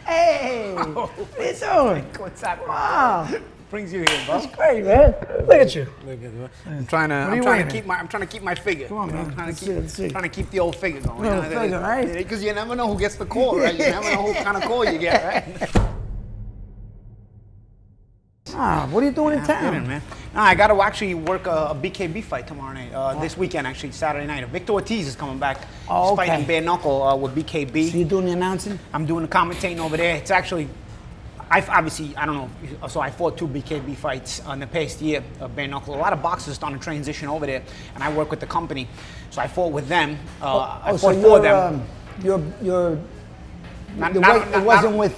Hey, what are you doing? What's that? Wow, Brings you here, bro. that's great, man. Look at you. Look at you. I'm trying to keep my figure. Come on, man. I'm Let's see. trying to keep the old figure going. The old figure, right? Because you never know who gets the call, right? You never know what kind of call you get, right? What are you doing in town? Kidding, man. No, I got to actually work a BKB fight tomorrow night. This weekend, actually, Saturday night. Victor Ortiz is coming back. Oh, He's okay. fighting bare knuckle with BKB. So you're doing the announcing? I'm doing the commentating over there. It's actually, I don't know. So I fought 2 BKB fights in the past year of bare knuckle. A lot of boxers starting to transition over there, and I work with the company. So I fought with them. I fought for them. It wasn't with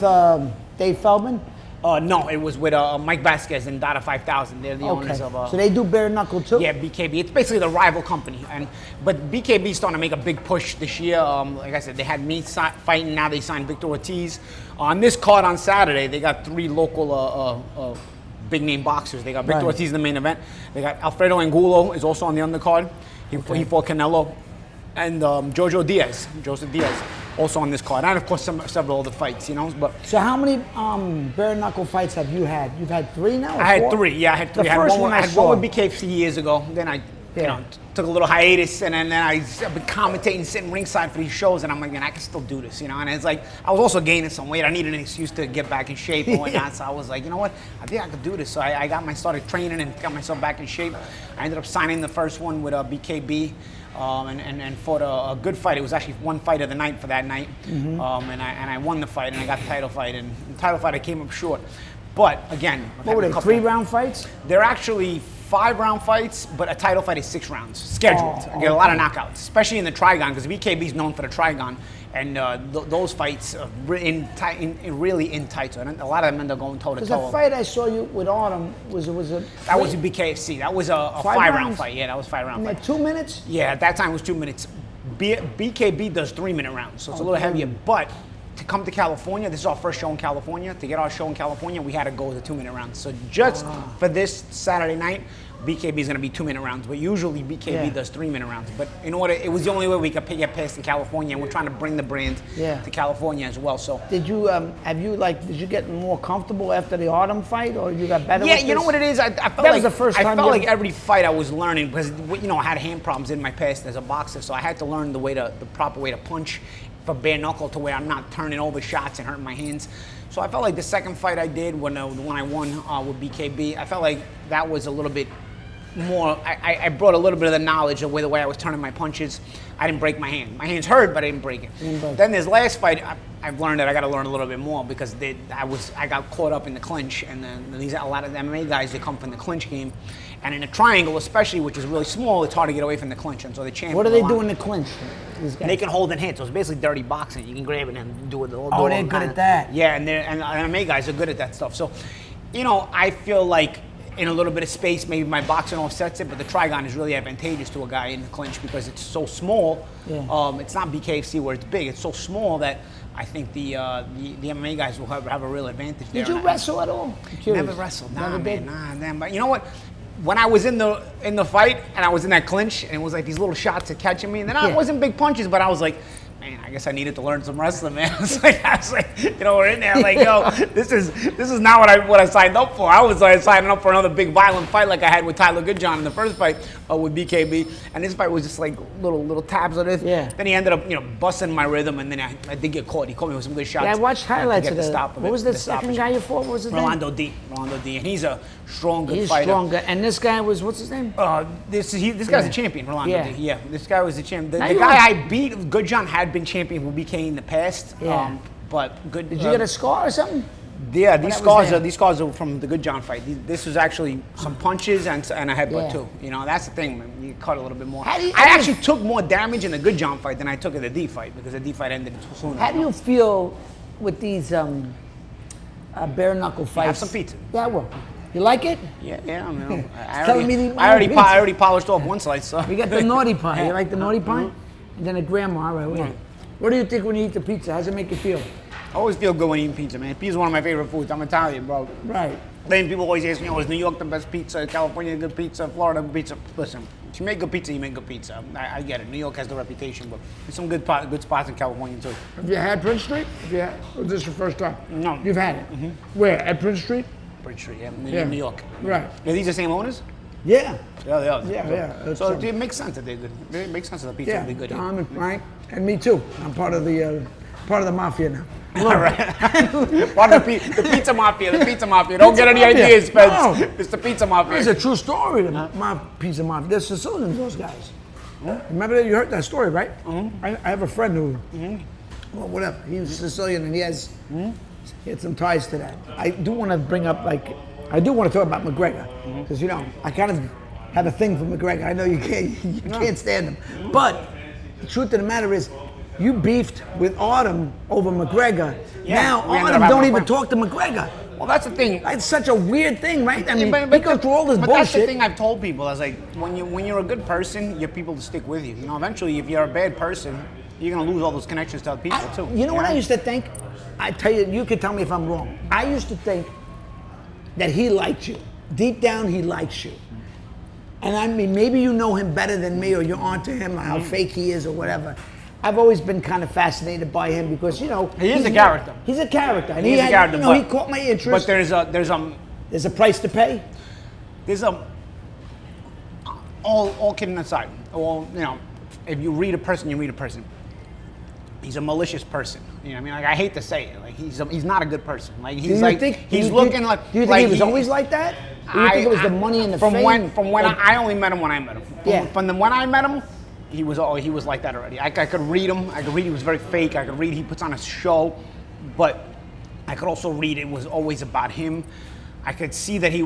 Dave Feldman? No, it was with Mike Vasquez and Data 5000. They're the owners of. So they do bare knuckle too? Yeah, BKB. It's basically the rival company, but BKB is starting to make a big push this year. Like I said, they had me fighting. Now they signed Victor Ortiz. On this card on Saturday, they got 3 local big name boxers. They got Victor Ortiz in the main event. They got Alfredo Angulo is also on the undercard. He fought Canelo, and Joseph Diaz also on this card, and of course several other fights, you know. But so how many bare knuckle fights have you had? You've had 3 now? Or I had 4? 3. Yeah, I had 3. The I had first one, one I had one with BKC years ago. Then I, took a little hiatus, and then I've been commentating, sitting ringside for these shows, and I'm like, man, I can still do this, you know. And it's like I was also gaining some weight. I needed an excuse to get back in shape and whatnot. So I was like, you know what? I think I could do this. So I started training and got myself back in shape. I ended up signing the first one with BKB. And fought a good fight. It was actually one fight of the night for that night, and I won the fight, and I got the title fight. And the title fight, I came up short. But again, what were they? 3-round fights? They're actually 5-round fights, but a title fight is 6 rounds scheduled. I get a lot of knockouts, especially in the Trigon, because BKB is known for the Trigon. And those fights are really in tight. So a lot of them end up going toe to toe. Because the fight I saw you with Autumn was a that was a BKFC. That was a 5-round fight. Yeah, that was 5-round fight. 2 minutes? Yeah, at that time it was 2 minutes. BKB does 3-minute rounds, so it's a little heavier. But to come to California, this is our first show in California. To get our show in California, we had to go with a 2-minute round. So just for this Saturday night, BKB is going to be 2-minute rounds, but usually BKB does 3-minute rounds. But it was the only way we could get past in California, and we're trying to bring the brand to California as well. So did you did you get more comfortable after the Autumn fight, or you got better? Yeah, with you know this? what it is. I felt that like was the first time. I felt like every fight I was learning because I had hand problems in my past as a boxer, so I had to learn the proper way to punch for bare knuckle to where I'm not turning over shots and hurting my hands. So I felt like the second fight I did when I won with BKB, I felt like that was a little bit more. I brought a little bit of the knowledge of the way I was turning my punches. I didn't break my hand. My hands hurt, but I didn't break it. Then this last fight, I've learned that I got to learn a little bit more because I got caught up in the clinch, and then a lot of the MMA guys, they come from the clinch game, and in a triangle especially, which is really small, it's hard to get away from the clinch. And so the champion. What do they do in the clinch? They can hold and hit, so it's basically dirty boxing. You can grab it and do it. Oh, they're good at that. Yeah, and MMA guys are good at that stuff. So, I feel like in a little bit of space, maybe my boxing offsets it, but the Trigon is really advantageous to a guy in the clinch because it's so small. Yeah. It's not BKFC where it's big. It's so small that I think the MMA guys will have a real advantage there. Did you wrestle at all? Never wrestled. Nah, man. But you know what? When I was in the fight and I was in that clinch and it was like these little shots that catching me, and then it wasn't big punches, but I was like, man, I guess I needed to learn some wrestling, man. I was like, we're in there, like, yo, this is not what I signed up for. I was signing up for another big violent fight like I had with Tyler Goodjohn in the first fight with BKB, and this fight was just like little tabs of this. Yeah. Then he ended up, busting my rhythm, and then I did get caught. He caught me with some good shots. Yeah, I watched highlights of that. What was the second guy you fought? What was his name? Rolando D, and he's a strong, good He's fighter. Stronger. And this guy was, what's his name? This guy's a champion, Rolando D. Yeah, this guy was a champion. The guy I beat, Goodjohn, had been champion with BK in the past. Yeah. But good. Did you get a scar or something? Yeah, these scars are from the Goodjohn fight. This was actually some punches and a headbutt too. That's the thing, man. You cut a little bit more. I actually took more damage in the Goodjohn fight than I took in the D fight because the D fight ended too soon. How do you feel with these bare knuckle fights? Have some pizza. Yeah, well. You like it? Yeah. I already polished off one slice. So. We got the naughty pie. You like the naughty pie? And then a grandma. All right. What do you think when you eat the pizza? How's it make you feel? I always feel good when eating pizza, man. Pizza is one of my favorite foods. I'm Italian, bro. Right. Then people always ask me, is New York the best pizza? California good pizza? Florida good pizza? Listen, if you make good pizza, you make good pizza. I get it. New York has the reputation, but there's some good spots in California too. Have you had Prince Street? Or is this your first time? No. You've had it? Where? At Prince Street? Prince Street, yeah, New York. Right. Are these the same owners? Yeah. Yeah, they are. Yeah. So it makes sense that they're good. It makes sense that the pizza will be good. Tom and Frank, and me too. I'm part of the mafia now. All right. Part of the pizza mafia. The pizza mafia. Don't get any ideas, Spence. No. It's the pizza mafia. It's a true story. My pizza mafia. They're Sicilians, those guys. Remember that? You heard that story, right? I have a friend who, well, whatever. He's Sicilian and he had some ties to that. I do want to bring up, I do want to talk about McGregor because I kind of have a thing for McGregor. I know you can't stand him, but the truth of the matter is, you beefed with Autumn over McGregor. Yeah, Now Autumn don't even talk to McGregor. Well, that's the thing. It's such a weird thing, right? I mean, but we go through all this bullshit. That's the thing I've told people. I was like, when you're a good person, you have people to stick with you. Eventually, if you're a bad person, you're gonna lose all those connections to other people too. You know what I used to think? I tell you, you can tell me if I'm wrong. I used to think that he liked you. Deep down, he likes you. And I mean, maybe you know him better than me, or you're onto him, or how fake he is, or whatever. I've always been kind of fascinated by him because, he is a character. He's a character, and he caught my interest. But there's a price to pay. There's all kidding aside. If you read a person, you read a person. He's a malicious person. You know what I mean? Like, I hate to say it. Like, he's not a good person. Like, Do you think he was always like that? Do you think it was the money and the fame? From when I only met him when I met him. From when I met him, he was like that already. I could read him. I could read he was very fake. I could read he puts on a show, but I could also read it was always about him. I could see that he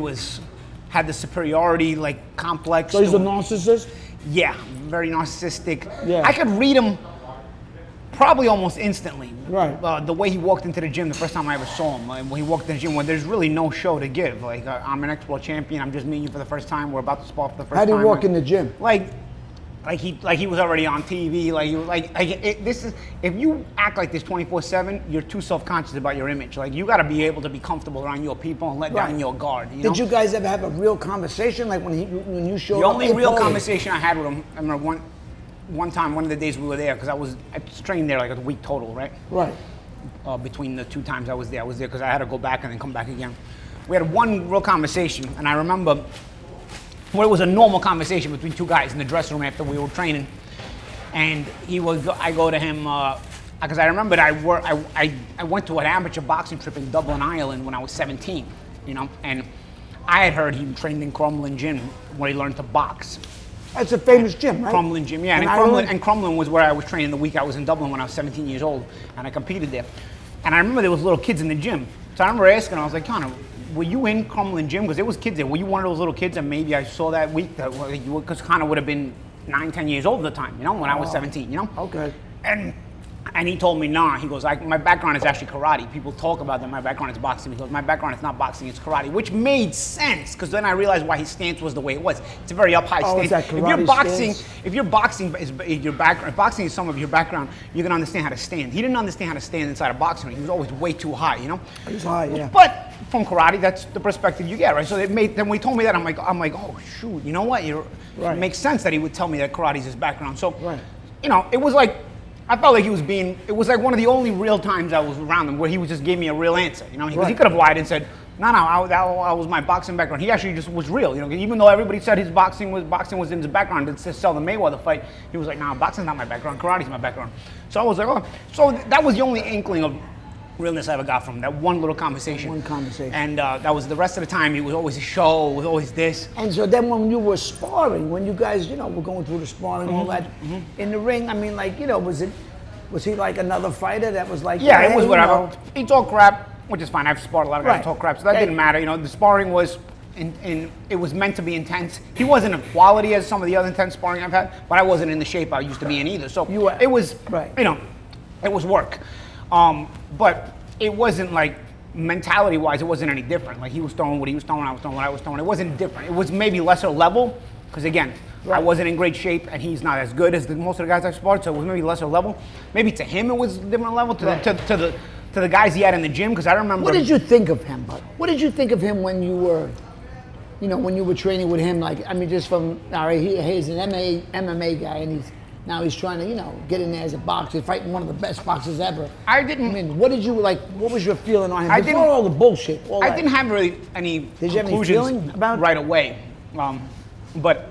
had the superiority complex. So he's a narcissist? Yeah, very narcissistic. Yeah. I could read him probably almost instantly. Right. The way he walked into the gym the first time I ever saw him, when he walked into the gym, when there's really no show to give. Like, I'm an ex-world champion. I'm just meeting you for the first time. We're about to spar for the first time. How did he walk in the gym? Like he was already on TV. If you act like this 24/7, you're too self-conscious about your image. Like, you got to be able to be comfortable around your people and let down your guard. Did you guys ever have a real conversation? Like when you showed up? The only real conversation I had with him, I remember one time, one of the days we were there, because I was trained there like a week total, right? Right. Between the 2 times I was there because I had to go back and then come back again. We had one real conversation, and I remember. Well, it was a normal conversation between 2 guys in the dressing room after we were training, and I go to him because I remembered I went to an amateur boxing trip in Dublin, Ireland when I was 17, and I had heard he trained in Crumlin Gym where he learned to box. That's a famous gym, right? Crumlin Gym, yeah. And Crumlin was where I was training the week I was in Dublin when I was 17 years old, and I competed there. And I remember there was little kids in the gym, so I remember asking him, I was like, Conor, were you in Crumlin Gym? Because there was kids there. Were you one of those little kids that maybe I saw that week because Conor would have been 9, 10 years old at the time, when I was 17, Okay. And he told me, nah. He goes, my background is actually karate. People talk about that my background is boxing. He goes, my background is not boxing, it's karate, which made sense because then I realized why his stance was the way it was. It's a very up high stance. It's that karate If boxing is some of your background, you can understand how to stand. He didn't understand how to stand inside a boxing ring. He was always way too high, He was high, yeah. But from karate, that's the perspective you get, right? So then when he told me that, I'm like, oh shoot, you know what? It makes sense that he would tell me that karate is his background. So, it was like. I felt like it was like one of the only real times I was around him where he just gave me a real answer, because he could have lied and said, no, that was my boxing background. He actually just was real, even though everybody said his boxing was in his background to sell the Mayweather fight, he was like, nah, boxing's not my background, karate's my background. So I was like, oh, so that was the only inkling of realness I ever got from him, that one little conversation. One conversation. And that was the rest of the time, it was always a show, it was always this. And so then when you were sparring, when you guys, were going through the sparring and all that, in the ring, I mean, was he like another fighter that was like... Yeah, it was whatever. He talked crap, which is fine. I've sparred a lot of guys who talk crap, so that didn't matter. The sparring was, it was meant to be intense. He wasn't of quality as some of the other intense sparring I've had, but I wasn't in the shape I used to be in either. So it was, it was work. But it wasn't like, mentality-wise, it wasn't any different. Like, he was throwing what he was throwing, I was throwing what I was throwing. It wasn't different. It was maybe lesser level, because again, I wasn't in great shape, and he's not as good as most of the guys I've sparred, so it was maybe lesser level. Maybe to him it was a different level. To to the guys he had in the gym, because I remember. What did you think of him, bud? What did you think of him when you were, when you were training with him? Like, I mean, just from, all right, he's an MMA guy, and now he's trying to, get in there as a boxer, fighting one of the best boxers ever. I didn't. I mean, what did you like? What was your feeling on him before all the bullshit? I didn't have really any Did you have any conclusions feeling about it? right away. But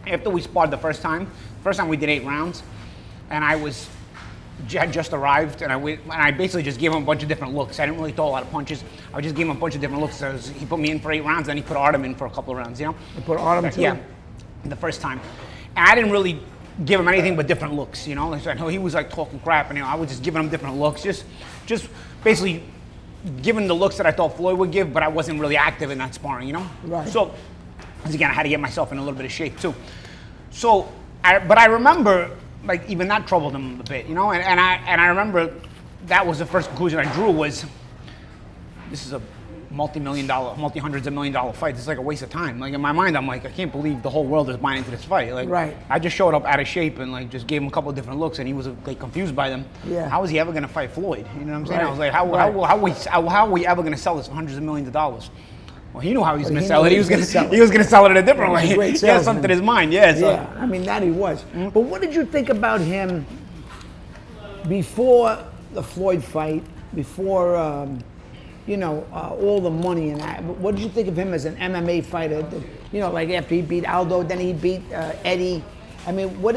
after we sparred the first time we did 8 rounds, and I had just arrived, and I basically just gave him a bunch of different looks. I didn't really throw a lot of punches. I just gave him a bunch of different looks. So he put me in for 8 rounds, then he put Artem in for a couple of rounds. You put Artem too? Yeah, the first time, and I didn't really give him anything but different looks. I know he was like talking crap, and I was just giving him different looks, just basically giving the looks that I thought Floyd would give, but I wasn't really active in that sparring. Right. So, once again, I had to get myself in a little bit of shape too. So, but I remember, like, even that troubled him a bit, and I remember that was the first conclusion I drew was, this is a multi-hundreds of million dollar fight. This is like a waste of time. Like, in my mind, I'm like, I can't believe the whole world is buying into this fight. Like, right. I just showed up out of shape and like just gave him a couple of different looks, and he was like confused by them. Yeah. How is he ever gonna fight Floyd? You know what I'm saying? Right. I was like, how are we ever gonna sell this for hundreds of millions of dollars? Well, he knew how he was going to He sell knew it. He was going to sell it in a different way. He had something in his mind. Yeah. So. Yeah. I mean, that he was. But what did you think about him before the Floyd fight? Before, all the money and that. What did you think of him as an MMA fighter? Like after he beat Aldo, then he beat Eddie. I mean, when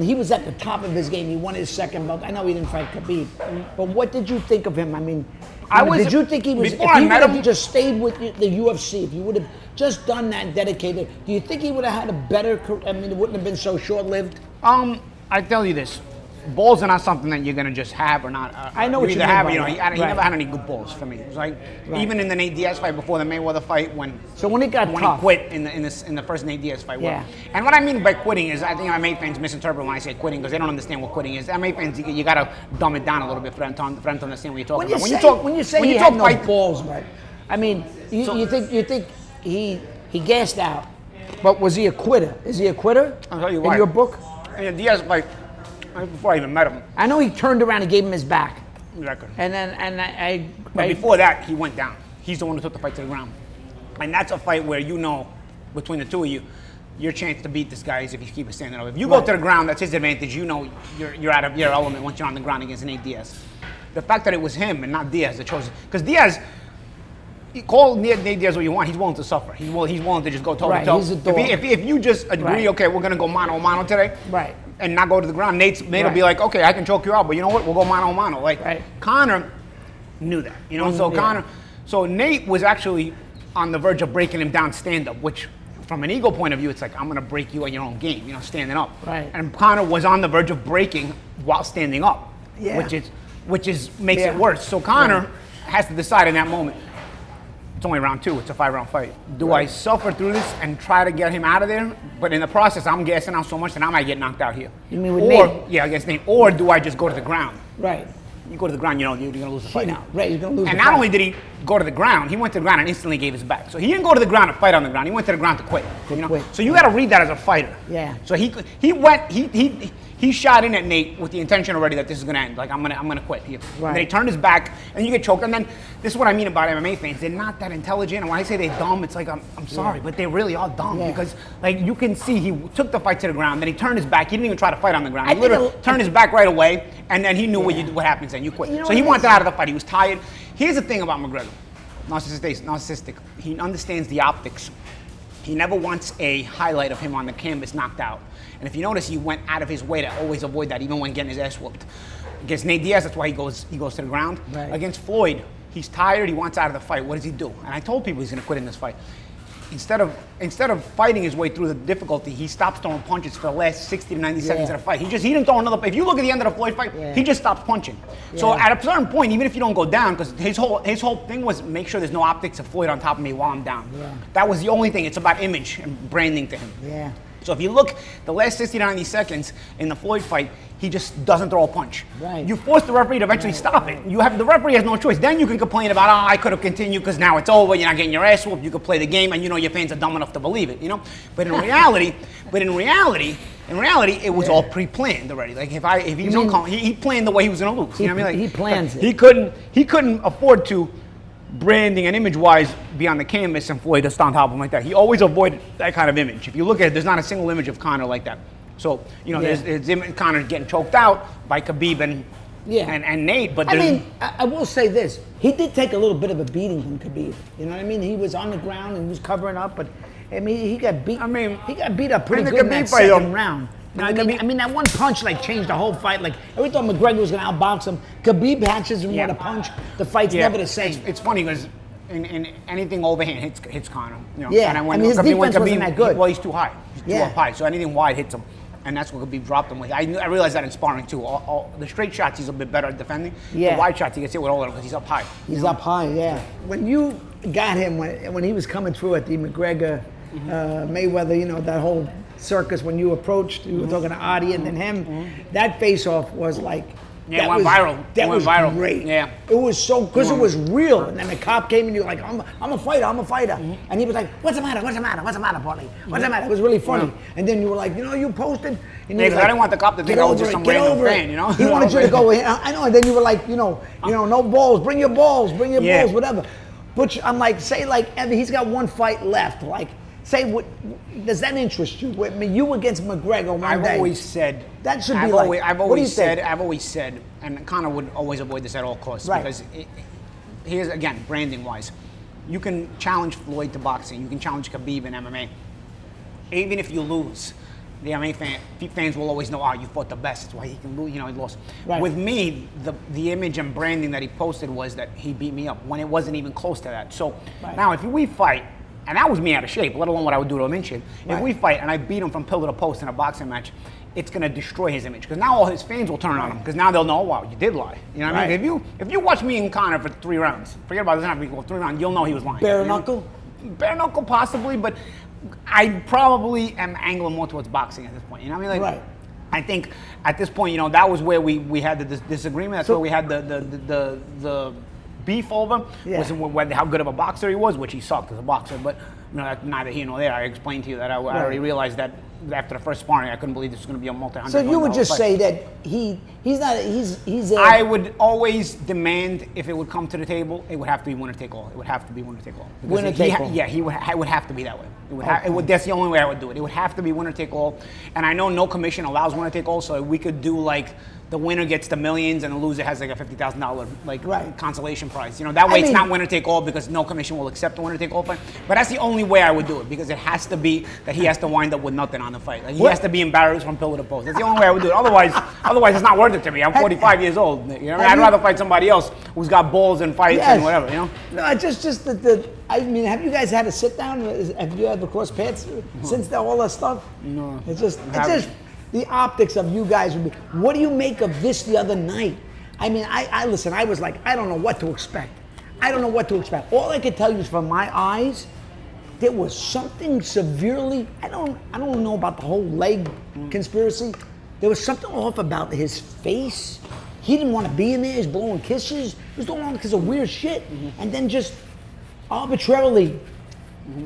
he was at the top of his game, he won his second belt. I know he didn't fight Khabib, but what did you think of him? I mean, did you think he was, if he would have just stayed with the UFC, if he would have just done that dedicated, do you think he would have had a better career? I mean, it wouldn't have been so short-lived? I tell you this. Balls are not something that you're gonna just have or not. I know what you mean have. by He that. never had any good balls for me. It was like even in the Nate Diaz fight before the Mayweather fight, when he quit in the first Nate Diaz fight. Yeah. And what I mean by quitting is, I think MMA fans misinterpret when I say quitting because they don't understand what quitting is. MMA fans, you gotta dumb it down a little bit for them to understand what you're talking about. When you say he had no balls, right? I mean, you think he gassed out, but was he a quitter? Is he a quitter? I'll tell you why. In your book? In the Diaz fight, before I even met him. I know he turned around and gave him his back. Exactly. But before that, he went down. He's the one who took the fight to the ground. And that's a fight where between the two of you, your chance to beat this guy is if you keep it standing up. If you go to the ground, that's his advantage. You're out of your element once you're on the ground against Nate Diaz. The fact that it was him and not Diaz that chose, because Diaz, call Nate Diaz what you want. He's willing to suffer. He's willing to just go toe to toe. He's a dog. If you just agree, okay, we're gonna go mano a mano today, right, and not go to the ground, Nate will be like, okay, I can choke you out, but you know what? We'll go mano a mano. Like Conor knew that, So Nate was actually on the verge of breaking him down stand up, which from an ego point of view, it's like, I'm gonna break you on your own game, standing up. Right. And Conor was on the verge of breaking while standing up, which makes it worse. So Conor has to decide in that moment. It's only round 2. It's a 5-round fight. Do I suffer through this and try to get him out of there? But in the process, I'm gassing out so much that I might get knocked out here. You mean with Nate? Yeah, against Nate. Or do I just go to the ground? Right. You go to the ground, you're going to lose the fight. Right, you're going to lose and the fight. not only did he go to the ground, he went to the ground and instantly gave his back. So he didn't go to the ground to fight on the ground. He went to the ground to quit. Quit. So you got to read that as a fighter. Yeah. So he shot in at Nate with the intention already that this is going to end. Like, I'm gonna quit here. Right. And then he turned his back, and you get choked. And then this is what I mean about MMA fans. They're not that intelligent. And when I say they're dumb, it's like, I'm sorry, but they really are dumb. Because, like, you can see he took the fight to the ground, then he turned his back. He didn't even try to fight on the ground. He literally turned his back right away, and then he knew what happens then. You quit. So he wanted out of the fight. He was tired. Here's the thing about McGregor. Narcissistic. He understands the optics. He never wants a highlight of him on the canvas knocked out. And if you notice, he went out of his way to always avoid that, even when getting his ass whooped. Against Nate Diaz, that's why he goes to the ground. Right. Against Floyd, he's tired, he wants out of the fight. What does he do? And I told people he's going to quit in this fight. Instead of fighting his way through the difficulty, he stops throwing punches for the last 60 to 90 seconds of the fight. He didn't throw another. If you look at the end of the Floyd fight, he just stops punching. So at a certain point, even if you don't go down, because his whole thing was make sure there's no optics of Floyd on top of me while I'm down. That was the only thing. It's about image and branding to him. Yeah. So if you look, the last 60 to 90 seconds in the Floyd fight, he just doesn't throw a punch. Right. You force the referee to eventually stop it. The referee has no choice. Then you can complain about, I could have continued because now it's over. You're not getting your ass whooped. You could play the game, and your fans are dumb enough to believe it. But in reality, In reality, it was all pre-planned already. Like if he's uncomfortable, he planned the way he was going to lose. You know what I mean? Like, he plans it. He couldn't afford to, branding and image-wise, be on the canvas and Floyd just on top of him like that. He always avoided that kind of image. If you look at it, there's not a single image of Conor like that. So there's Conor getting choked out by Khabib and Nate. But I will say this: he did take a little bit of a beating from Khabib. You know what I mean? He was on the ground and he was covering up, but I mean, he got beat. He got beat up pretty good in that second round. I mean, that one punch changed the whole fight. Like, every thought McGregor was going to outbox him. Khabib hatches him with a punch. The fight's never the same. It's funny because in anything overhand hits Conor. You know? Yeah, and his defense wasn't that good. He's too high. He's too up high. So anything wide hits him. And that's what Khabib dropped him with. I realized that in sparring too. The straight shots, he's a bit better at defending. The wide shots, he gets hit with all of them because he's up high. He's up high, yeah. When you got him, when he was coming through at the McGregor, Mayweather, that whole circus, when you approached, you were talking to Adi and then him, that face-off was like, it went viral. That was viral. Great. Yeah. It was so, because it was real. And then the cop came and you're like, I'm a fighter. And he was like, what's the matter, Paulie? What's the matter? It was really funny. And then you were like, you posted. And because I didn't want the cop to think I was just some random fan, He wanted you to go in. I know. And then you were like, no balls. Bring your balls, whatever. But I'm like, say he's got one fight left. Like, say, what does that interest you? I mean, you against McGregor one day. I've always said that should be I've always said, and Conor would always avoid this at all costs because here's again branding wise, you can challenge Floyd to boxing, you can challenge Khabib in MMA. Even if you lose, the MMA fans will always know, you fought the best. That's why he can lose. He lost. Right. With me, the image and branding that he posted was that he beat me up when it wasn't even close to that. So now if we fight. And that was me out of shape, let alone what I would do to him in shape. If we fight and I beat him from pillar to post in a boxing match, it's going to destroy his image. Because now all his fans will turn on him. Because now they'll know, wow, you did lie. You know what I mean? If you watch me and Conor for 3 rounds, forget about it, doesn't have to be 3 rounds, you'll know he was lying. Bare knuckle? Bare knuckle possibly, but I probably am angling more towards boxing at this point. You know what I mean? I think at this point, that was where we had the disagreement. That's where we had the beef over was how good of a boxer he was, which he sucked as a boxer, but that's neither here nor there. I explained to you that I already realized that after the first sparring, I couldn't believe this was going to be a multi-hundred. So you would just say that he's I would always demand if it would come to the table, it would have to be winner take all. It would have to be winner take all. Winner take all. Yeah, it would have to be that way. That's the only way I would do it. It would have to be winner take all, and I know no commission allows winner take all, so we could do like. The winner gets the millions and the loser has like a $50,000 consolation prize. That way it's not winner take all because no commission will accept the winner take all fight. But that's the only way I would do it because it has to be that he has to wind up with nothing on the fight. Like he has to be embarrassed from pillar to post. That's the only way I would do it. Otherwise it's not worth it to me. I'm 45 years old. I'd rather fight somebody else who's got balls and fights and whatever. No, just the. I mean, have you guys had a sit down? Have you ever crossed paths since all that stuff? No. It's just. The optics of you guys would be. What do you make of this the other night? I mean, I listen. I was like, I don't know what to expect. All I could tell you is from my eyes, there was something severely. I don't know about the whole leg conspiracy. There was something off about his face. He didn't want to be in there. He's blowing kisses. He was doing all because of weird shit, and then just arbitrarily.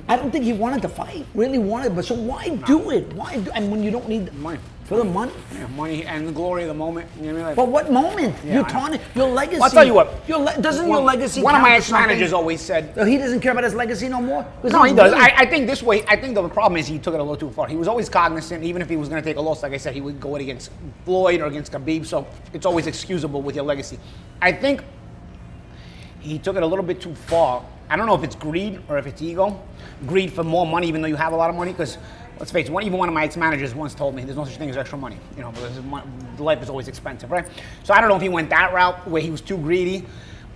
I don't think he wanted to fight. Really wanted, but so why do it? Why do? And when you don't need money. For the money? Yeah, money and the glory of the moment. You know what I mean? But what moment? Yeah, you're taunting your legacy. Well, I'll tell you what. Doesn't your legacy One of count my for something? ex-managers always said... So he doesn't care about his legacy no more? No, he does. I think this way, I think the problem is he took it a little too far. He was always cognizant, even if he was going to take a loss, like I said, he would go against Floyd or against Khabib, so it's always excusable with your legacy. I think he took it a little bit too far. I don't know if it's greed or if it's ego. Greed for more money, even though you have a lot of money, because... Let's face it, even one of my ex-managers once told me there's no such thing as extra money, because life is always expensive, right? So I don't know if he went that route where he was too greedy,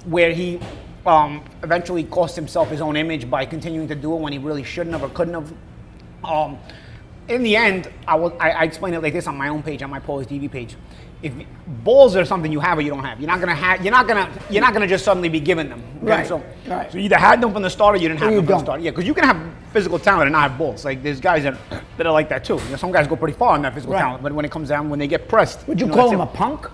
where he eventually cost himself his own image by continuing to do it when he really shouldn't have or couldn't have. In the end, I explain it like this on my own page, on my Paulie TV page. If balls are something you have or you don't have, you're not gonna just suddenly be given them. Okay? Right. So you either had them from the start or you didn't have them from the start. Yeah, because you can have physical talent and not have balls. Like there's guys that are like that too. Some guys go pretty far on that physical talent, but when it comes down, when they get pressed, would you call him a punk?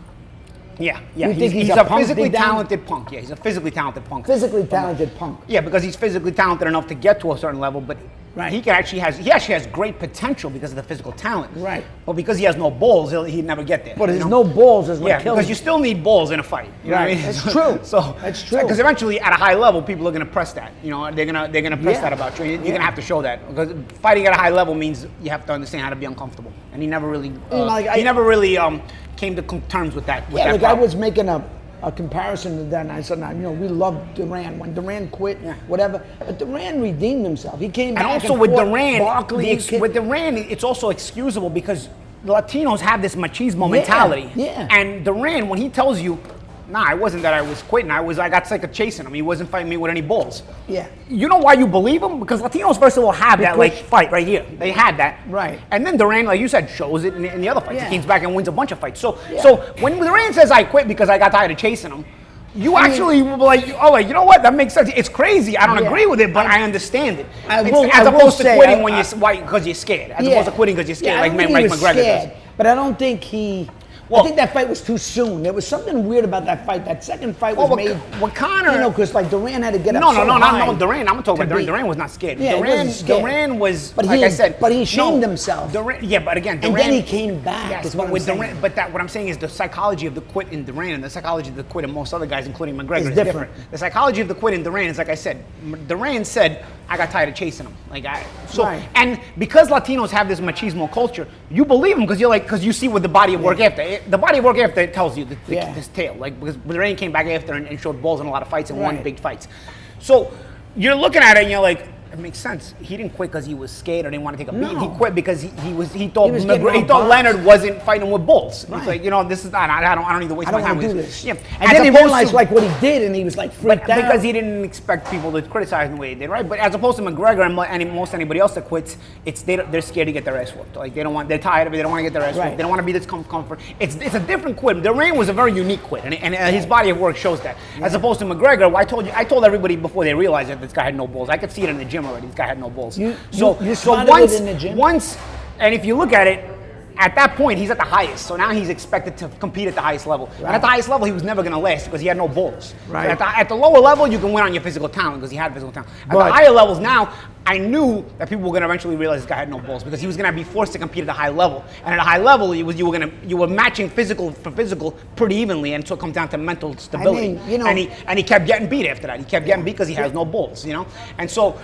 Yeah. You think he's a physically talented punk. Yeah, he's a physically talented punk. Physically talented punk. Yeah, because he's physically talented enough to get to a certain level, but Right. He actually has great potential because of the physical talent. Right. But because he has no balls, he'd never get there. But there's no balls is what kills because him. you still need balls in a fight. You know what I mean? That's true. So that's true. Because eventually, at a high level, people are going to press that. You know, they're gonna press that about you. You're going to have to show that because fighting at a high level means you have to understand how to be uncomfortable. And he never really, came to terms with that. I was making a comparison to that, and I said, we love Duran. When Duran quit, whatever, but Duran redeemed himself. He came back and also with Duran, with Duran, it's also excusable because the Latinos have this machismo mentality. Yeah. And Duran, when he tells you, nah, it wasn't that I was quitting. I got sick of chasing him. He wasn't fighting me with any balls. Yeah. You know why you believe him? Because Latinos, first of all, have that fight right here. They had that. Right. And then Duran, like you said, shows it in the other fights. Yeah. He comes back and wins a bunch of fights. So when Duran says I quit because I got tired of chasing him, you actually were like, you know what? That makes sense. It's crazy. I don't agree with it, but I understand it. As opposed to quitting because you're scared. As opposed to quitting because you're scared, like McGregor does. But I don't think he. I think that fight was too soon. There was something weird about that fight. That second fight was made. When Conor, because Duran had to get up. No, Duran. I'm talking about Duran. Duran was not scared. Yeah, Duran was, but like I said, but he shamed himself. But again, Duran. And then he came back. Yes, but with Duran, what I'm saying is the psychology of the quit in Duran and the psychology of the quit in most other guys, including McGregor, is different. The psychology of the quit in Duran is like I said. Duran said, "I got tired of chasing him." And because Latinos have this machismo culture, you believe him because you see with the body of work after. The body of work after it tells you this tale, because Duran came back after and showed balls in a lot of fights and won big fights. So you're looking at it and you're like, it makes sense. He didn't quit because he was scared or didn't want to take a beating. He quit because he thought Leonard wasn't fighting with bulls. He's like, this is not. I don't need to waste my time with this. Yeah. And then he realized what he did, and he was like freaked out because he didn't expect people to criticize him the way they did, right? But as opposed to McGregor and most anybody else that quits, they're scared to get their ass whooped. Like they're tired of it. They don't want to get their ass whooped. They don't want to be this comfort. It's a different quit. Duran was a very unique quit, and his body of work shows that. As opposed to McGregor, I told everybody before they realized that this guy had no balls. I could see it in the gym already. This guy had no balls. You spotted it in the gym? And if you look at it, at that point, he's at the highest. So now he's expected to compete at the highest level. Right. And at the highest level, he was never going to last because he had no balls. Right. So at the lower level, you can win on your physical talent because he had physical talent. At the higher levels now, I knew that people were going to eventually realize this guy had no balls because he was going to be forced to compete at a high level. And at a high level, you were matching physical for physical pretty evenly, and so it comes down to mental stability. And he kept getting beat after that. He kept getting beat because he has no balls. And so,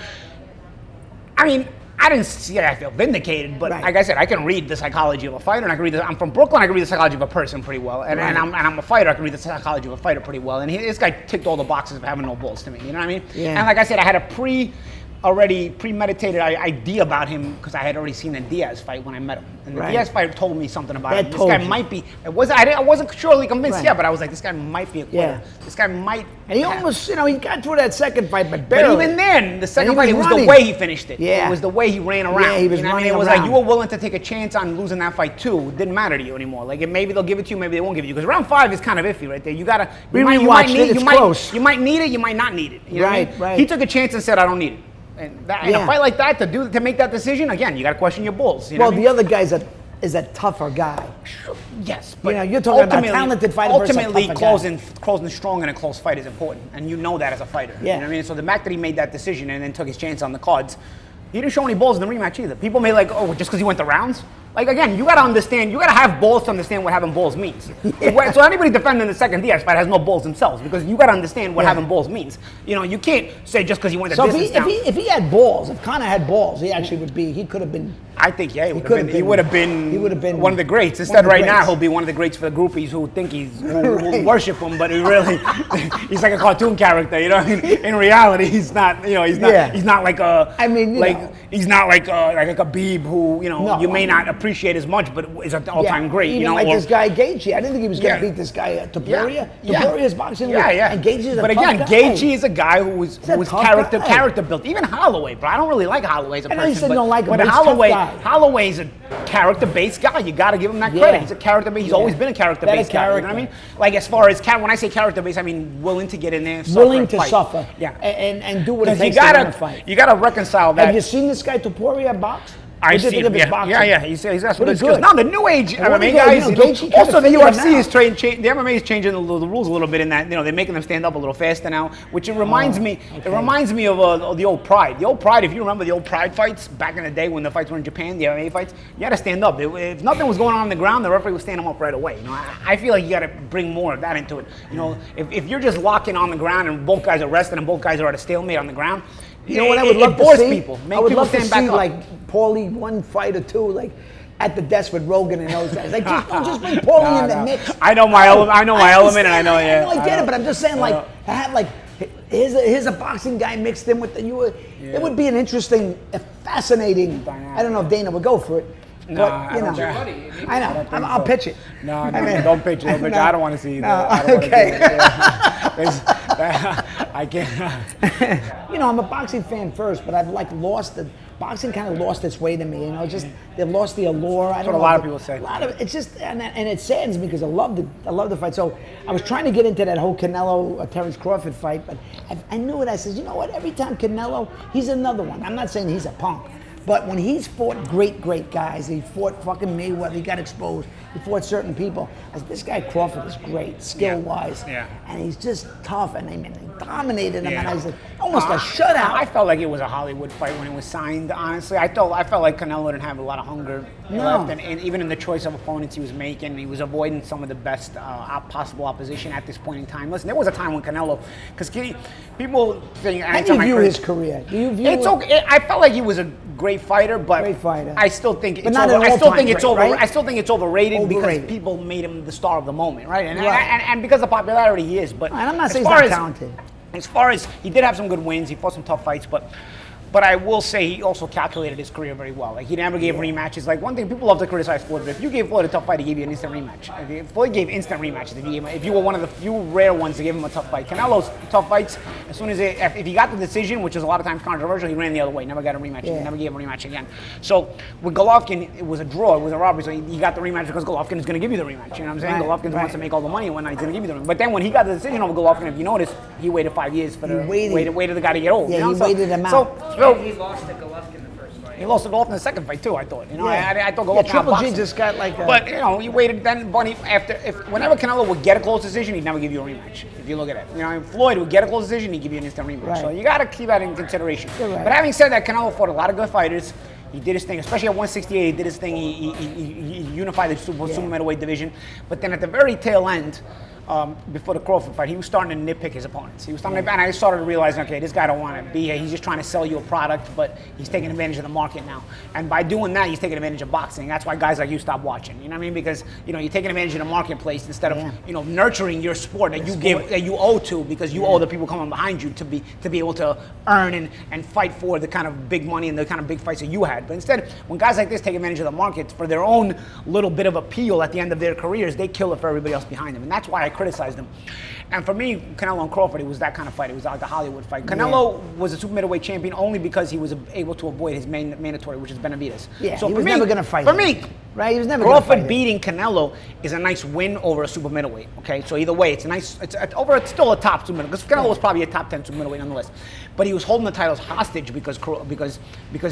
I mean, I didn't see I feel vindicated, but like I said, I can read the psychology of a fighter, and I can read I'm from Brooklyn, I can read the psychology of a person pretty well, and I'm a fighter, I can read the psychology of a fighter pretty well, and this guy ticked all the boxes of having no balls to me, you know what I mean? Yeah. And like I said, I had a premeditated idea about him because I had already seen the Diaz fight when I met him. And the Diaz fight told me something about him. This guy might be. I wasn't surely convinced yet, but I was like, this guy might be a quitter. This guy might. And he almost, he got through that second fight, but barely. But even then, the second fight, it was the way he finished it. Yeah. It was the way he ran around. Yeah, he was running around. It was like you were willing to take a chance on losing that fight too. It didn't matter to you anymore. Like maybe they'll give it to you, maybe they won't give it to you. Because round 5 is kind of iffy right there. You gotta. You might need it. You might need it. You might not need it. You know what I mean? Right. He took a chance and said, I don't need it. And in a fight like that, to make that decision, again, you got to question your balls. The other guy's is a tougher guy. Yes, but you're talking about a talented fighter. Ultimately, closing strong in a close fight is important, and you know that as a fighter. Yeah. You know what I mean? So the fact that he made that decision and then took his chance on the cards, he didn't show any balls in the rematch either. People may just because he went the rounds. Like again, you gotta understand. You gotta have balls to understand what having balls means. So anybody defending the second Diaz fight has no balls themselves because you gotta understand what having balls means. You can't say just because he went the distance down. If he had balls, if Conor had balls, he actually would be. He could have been. I think he would have been one of the greats. Instead, right now he'll be one of the greats for the groupies who think who worship him, but he's like a cartoon character. You know what I mean? In reality, he's not. He's not like a. I mean, he's not like a Khabib who you may not appreciate as much, but is an all-time great. Even this guy Gaethje. I didn't think he was going to beat this guy Topuria. Topuria's boxing. And Gaethje's a tough guy. But again, Gaethje is a guy who was character built. Even Holloway, bro. I don't really like Holloway as a person. I know you said you don't like him, but Holloway's a character-based guy. You got to give him that credit. He's a character-based. He's always been a character-based guy. You know what I mean? Like as far as when I say character-based, I mean willing to get in there, willing to suffer, and do what it takes to win a fight. You got to reconcile that. Have you seen this guy Topuria box? I What do you see think of him, his yeah. boxing? Yeah, he's got some Pretty good skills. good. Now the new age And what MMA do you go, guys, Gaethje kinda also the figured him UFC is out. the MMA is changing the rules a little bit in that they're making them stand up a little faster now, which it reminds me. okay. It reminds me of the old Pride. The old Pride, if you remember the old Pride fights back in the day when the fights were in Japan, the MMA fights, you had to stand up. If nothing was going on the ground, the referee would stand them up right away. I feel like you got to bring more of that into it. If you're just locking on the ground and both guys are resting and both guys are at a stalemate on the ground. You know what I would love it to bores see? people. I would love to stand back see up. like Paulie one fight or two, like at the desk with Rogan and those guys. Like just bring Paulie in the mix. I know my element. I know my element, and I know. I know I get it, but I'm just saying, like, to have like here's a boxing guy mixed in with the It would be an interesting, fascinating. I don't know if Dana would go for it. No, but, you know, I know. I'll pitch it. No, don't pitch it. No. I don't want to see that. No, okay. I can't. I'm a boxing fan first, but I've lost the boxing. Kind of lost its way to me. Just they've lost the allure. That's what a lot of people say. A lot of it's just and it saddens me because I love the fight. So I was trying to get into that whole Canelo Terence Crawford fight, but I knew it. I said, you know what? Every time Canelo, he's another one. I'm not saying he's a punk. But when he's fought great guys, he fought fucking Mayweather, he got exposed, he fought certain people. I said, this guy Crawford is great, skill-wise. Yeah. And he's just tough, and he dominated him, Yeah. and I said, almost a shutout. I felt like it was a Hollywood fight when it was signed, honestly. I felt like Canelo didn't have a lot of hunger left, and even in the choice of opponents he was making, he was avoiding some of the best possible opposition at this point in time. Listen, there was a time when Canelo, because people think... How do you view his career? Do you view it's okay. I felt like he was a great fighter, but Great fighter. I still think it's not an I still think all-time it's great, over. right? I still think it's overrated because Overrated. people made him the star of the moment, right? And Right. and because of popularity, he is. But And I'm not as saying he's far not as- talented. As far as he did have some good wins, he fought some tough fights, but I will say he also calculated his career very well. Like he never gave rematches. Like one thing people love to criticize Floyd, but if you gave Floyd a tough fight, he gave you an instant rematch. If Floyd gave instant rematches, if you were one of the few rare ones to give him a tough fight. Canelo's tough fights, as soon as if he got the decision, which is a lot of times controversial, he ran the other way. Never got a rematch. Yeah. He never gave a rematch again. So with Golovkin, it was a draw. It was a robbery. So he got the rematch because Golovkin is going to give you the rematch. You know what I'm saying? Right, Golovkin right. wants to make all the money and whatnot. He's going to give you the rematch. But then when he got the decision over Golovkin, if you notice, he waited 5 years for waited the guy to get old. Yeah, you know? he waited him out. So He lost to Golovkin the first fight. he lost to Golovkin in the second fight too. I thought. Yeah. I thought Yeah, Golovkin Triple G outboxed him. just got like a... But he waited. Then Bunny whenever Canelo would get a close decision, he'd never give you a rematch. If you look at it, Floyd would get a close decision, he'd give you an instant rematch. Right. So you got to keep that in consideration. You're right. But having said that, Canelo fought a lot of good fighters. He did his thing, especially at 168. He did his thing. He unified the super middleweight division. But then at the very tail end, before the Crawford fight, he was starting to nitpick his opponents. He was starting to, and I started realizing, okay, this guy don't want to be here. He's just trying to sell you a product, but he's taking advantage of the market now. And by doing that, he's taking advantage of boxing. That's why guys like you stop watching. You know what I mean? Because you're taking advantage of the marketplace instead of nurturing your sport that you owe to, because you owe the people coming behind you to be able to earn and fight for the kind of big money and the kind of big fights that you had. But instead, when guys like this take advantage of the market for their own little bit of appeal at the end of their careers, they kill it for everybody else behind them. And that's why I criticized him. And for me, Canelo and Crawford, it was that kind of fight. It was like a Hollywood fight. Canelo was a super middleweight champion only because he was able to avoid his main mandatory, which is Benavidez. Yeah, so he was never going to fight For him. me, Right, he was never going to fight Crawford him. beating Canelo is a nice win over a super middleweight. Okay, so either way, it's a nice. It's still a top super middleweight, because Canelo was probably a top 10 super middleweight nonetheless. But he was holding the titles hostage because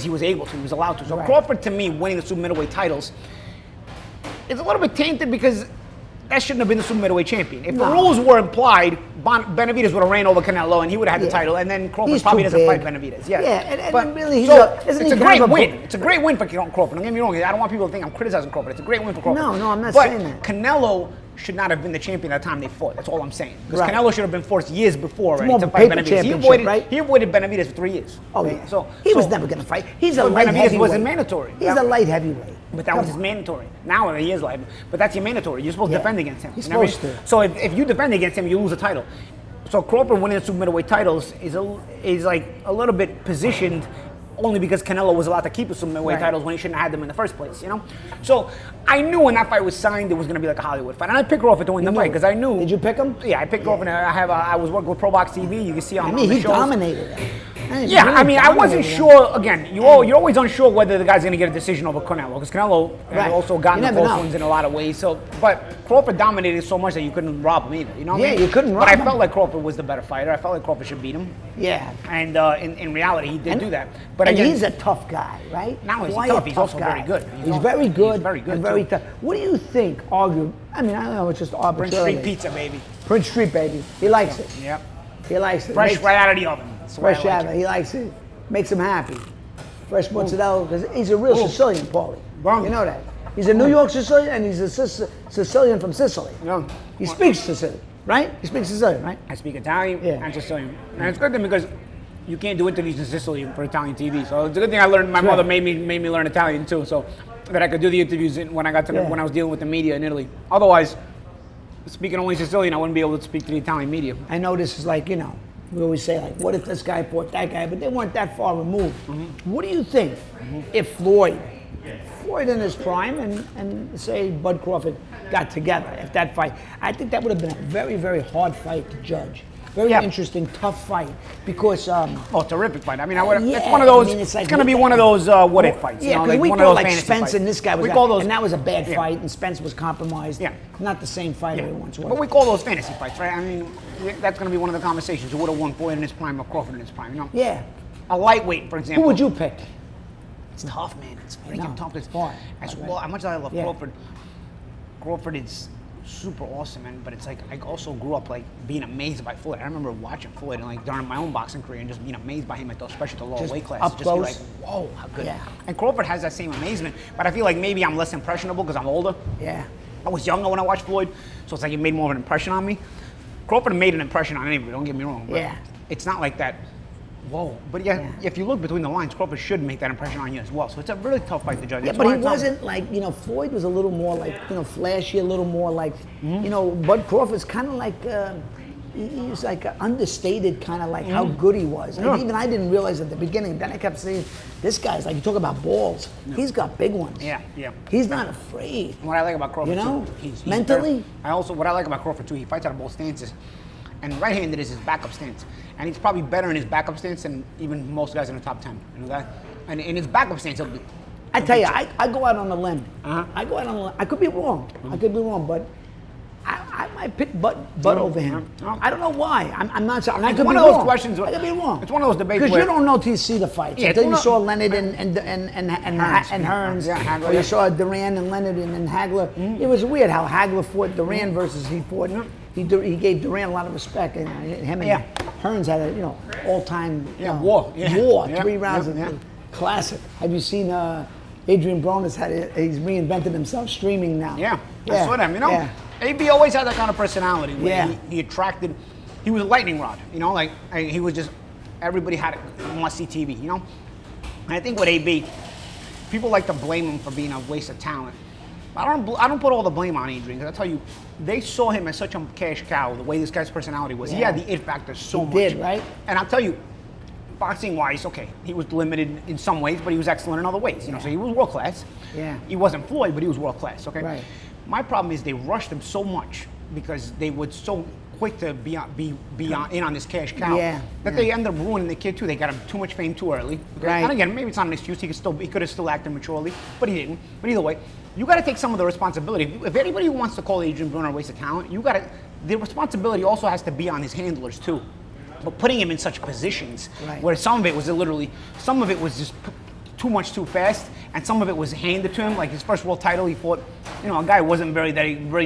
he was able to, he was allowed to. So Right. Crawford, to me, winning the super middleweight titles is a little bit tainted because that shouldn't have been the super middleweight champion. If the rules were implied, Benavidez would have ran over Canelo and he would have had the title, and then Crawford He's probably too doesn't big. fight Benavidez. Yeah, and but really, isn't he it's a kind great of a win. It's a great win for Crawford. Don't get me wrong. I don't want people to think I'm criticizing Crawford. It's a great win for Crawford. No, I'm not but saying that. Canelo should not have been the champion at the time they fought. That's all I'm saying. Because Right. Canelo should have been forced years before already more to of a fight paper Benavidez. championship, right? He avoided Benavidez for 3 years. Oh, Okay? yeah. He was never going to fight. He's a But light Benavidez heavyweight. wasn't mandatory. He's a light heavyweight. But that was his mandatory. Now he is light, but that's your mandatory. You're supposed to defend against him. He's You know what I supposed mean? to. So if you defend against him, you lose a title. So Crawford winning the super middleweight titles is like a little bit positioned only because Canelo was allowed to keep the super middleweight titles when he shouldn't have had them in the first place, So I knew when that fight was signed, it was going to be like a Hollywood fight. And I picked Crawford to win the fight because I knew. Did you pick him? Yeah, I picked Crawford. I was working with Pro Box TV. You can see on I mean, the he shows. dominated him. Yeah, I mean, I wasn't sure. Again, you're always unsure whether the guy's going to get a decision over Canelo, because Canelo has also gotten the close ones in a lot of ways. So, but Crawford dominated so much that you couldn't rob him either. You know what I mean? You couldn't rob him. But I felt like Crawford was the better fighter. I felt like Crawford should beat him. Yeah. And in reality, he did do that. But and again, he's a tough guy, right? Not only is he tough, he's also very good. He's very good. He's very good. And very tough. What do you think? Argue? I mean, I don't know. It's just Prince arbitrary. Street Pizza, baby. Prince Street, baby. He likes it. Yep. He likes it. Fresh right out of the oven. Fresh out of it. He likes it. Makes him happy. Fresh mozzarella, because he's a real Sicilian, Paulie. You know that. He's a New York Sicilian, and he's a Sicilian from Sicily. Yeah. He speaks Sicilian, right? He speaks Sicilian, right? I speak Italian and Sicilian. And it's good thing because you can't do interviews in Sicily for Italian TV. So it's a good thing I learned. My mother made me learn Italian too, so that I could do the interviews when I got to when I was dealing with the media in Italy. Otherwise, speaking only Sicilian, I wouldn't be able to speak to the Italian media. I know this is like, we always say, like, what if this guy fought that guy? But they weren't that far removed. What do you think if Floyd in his prime and say Bud Crawford got together, if that fight? I think that would have been a very, very hard fight to judge. Very interesting, tough fight because. Terrific fight. I mean, it's one of those. I mean, it's going to be one of those what if fights. Yeah, because we call like Spence and this guy was. And that was a bad fight, and Spence was compromised. Yeah, not the same fighter he once was. But we call those fantasy fights, right? I mean, that's going to be one of the conversations. Who would have won Floyd in his prime or Crawford in his prime? You know? Yeah. A lightweight, for example. Who would you pick? It's tough, man. It's freaking tough. It's hard. As much as I love Crawford, Crawford is super awesome, man. But it's like I also grew up like being amazed by Floyd. I remember watching Floyd and like during my own boxing career and just being amazed by him at those, especially the lower weight class. Up just close. be like, whoa, how good. Yeah. And Crawford has that same amazement, but I feel like maybe I'm less impressionable because I'm older. Yeah. I was younger when I watched Floyd, so it's like it made more of an impression on me. Crawford made an impression on anybody, don't get me wrong. But it's not like that. Whoa. But if you look between the lines, Crawford should make that impression on you as well. So it's a really tough fight to judge. Yeah, but he wasn't like, Floyd was a little more like, flashy, a little more like, Bud Crawford's kind of like, he was like understated kind of like how good he was. And even I didn't realize at the beginning. Then I kept saying, this guy's like, you talk about balls. He's got big ones. Yeah. He's not afraid. What I like about Crawford too, he's mentally. What I like about Crawford too, he fights out of both stances. And right-handed is his backup stance. And he's probably better in his backup stance than even most guys in the top 10. You know that? And in his backup stance, I tell you, I go out on a limb. I go out on a limb. I could be wrong. I could be wrong, but I might pick Bud over him. I don't know why. I'm not sure. I could be wrong. Questions. I could be wrong. It's one of those debates because you don't know till you see the fights. Until you saw Leonard and Hearns, or you saw Duran and Leonard and Hagler. It was weird how Hagler fought Duran versus he fought. He gave Duran a lot of respect, and him and Hearns had a all-time war. 3 rounds of classic. Have you seen Adrien Broner's he's reinvented himself streaming now? I saw them. AB always had that kind of personality. Where he attracted. He was a lightning rod. He was just everybody had a must-see TV. And I think with AB, people like to blame him for being a waste of talent. I don't put all the blame on Adrien, because I tell you, they saw him as such a cash cow. The way this guy's personality was, he had the it factor so much. He did, right? And I'll tell you, boxing-wise, he was limited in some ways, but he was excellent in other ways. So he was world class. Yeah. He wasn't Floyd, but he was world class. Okay. Right. My problem is they rushed him so much because they were so quick to be in on this cash cow that they ended up ruining the kid too. They got him too much fame too early. Okay? Right. And again, maybe it's not an excuse. He could have still acted maturely, but he didn't. But either way, you got to take some of the responsibility. If anybody who wants to call Adrien Broner a waste of talent, the responsibility also has to be on his handlers too. But putting him in such positions where some of it was just too much too fast, and some of it was handed to him. Like his first world title, he fought, a guy who wasn't very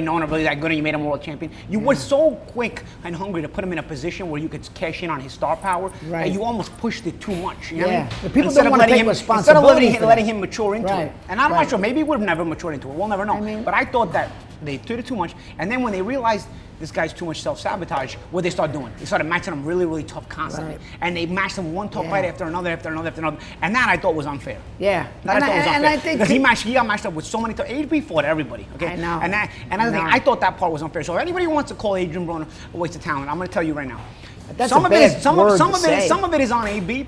known or really that good, and you made him world champion. You were so quick and hungry to put him in a position where you could cash in on his star power, and you almost pushed it too much. You know what I mean? The people don't want to take responsibility. Instead of letting him mature into it. And I'm not sure, maybe he would have never matured into it. We'll never know. But I thought that they did it too much, and then when they realized this guy's too much self-sabotage, what they start doing? They started matching him really, really tough constantly. And they matched him one tough fight after another. And that I thought was unfair. Yeah. That I thought was unfair. Because he got matched up with so many tough. AB fought everybody. Okay. I know. I thought that part was unfair. So if anybody who wants to call Adrien Broner a waste of talent, I'm going to tell you right now. That's some a of it is bad word to say. Some of it is on AB,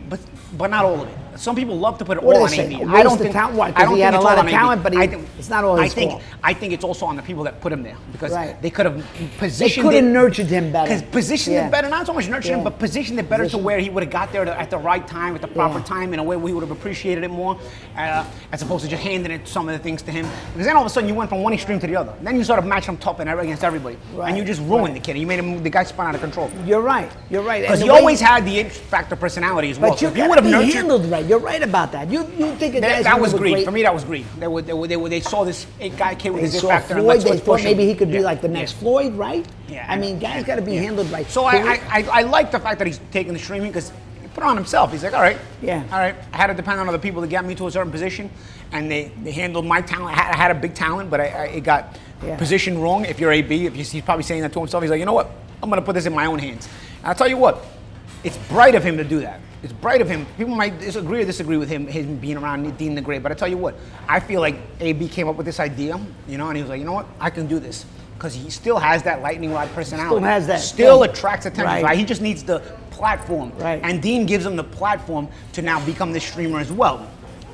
but not all of it. some people love to put it What do all on they say? AB. A I waste don't of think talent? Why? I 'Cause don't he think had a it's lot all of on talent, AB. but it's not all his fault. I think it's also on the people that put him there because Right. they could have They positioned could have it. nurtured him better. Because positioned Yeah. it better, not so much nurtured him, Yeah. but positioned it better to Position. where he would have got there at the right time, at the proper Yeah. time, in a way where he would have appreciated it more, as opposed to just handing it some of the things to him. Because then all of a sudden you went from one extreme to the other. Then you sort of matched him tough and against everybody, Right. and you just ruined Right. the kid. You made him the guy spun out of control. You're right. You're right. Because And he the way- always had the X factor personality as well. But So you if you would gotta have be nurtured. handled right. You're right about that. You think a guy's That was handled greed. great. For me, that was greed. They saw this guy kid with They his X saw factor and Floyd. let's They push thought him. maybe he could be Yeah. like the next Yeah. Floyd, right? Yeah. I mean, guys got to be Yeah. handled right. So I like the fact that he's taking the streaming because he put it on himself. He's like, all right, Yeah. all right. I had to depend on other people to get me to a certain position, and they handled my talent. I had a big talent, but it got Yeah. positioned wrong. If you're AB, he's probably saying that to himself. He's like, you know what? I'm gonna put this in my own hands. And I'll tell you what, it's bright of him to do that. It's bright of him. People might disagree or disagree with him being around Dean the Great, but I tell you what, I feel like AB came up with this idea, you know, and he was like, you know what, I can do this. Because he still has that lightning rod personality. Still has that. Still Yeah. attracts attention. Right. Right? He just needs the platform. Right. And Dean gives him the platform to now become this streamer as well.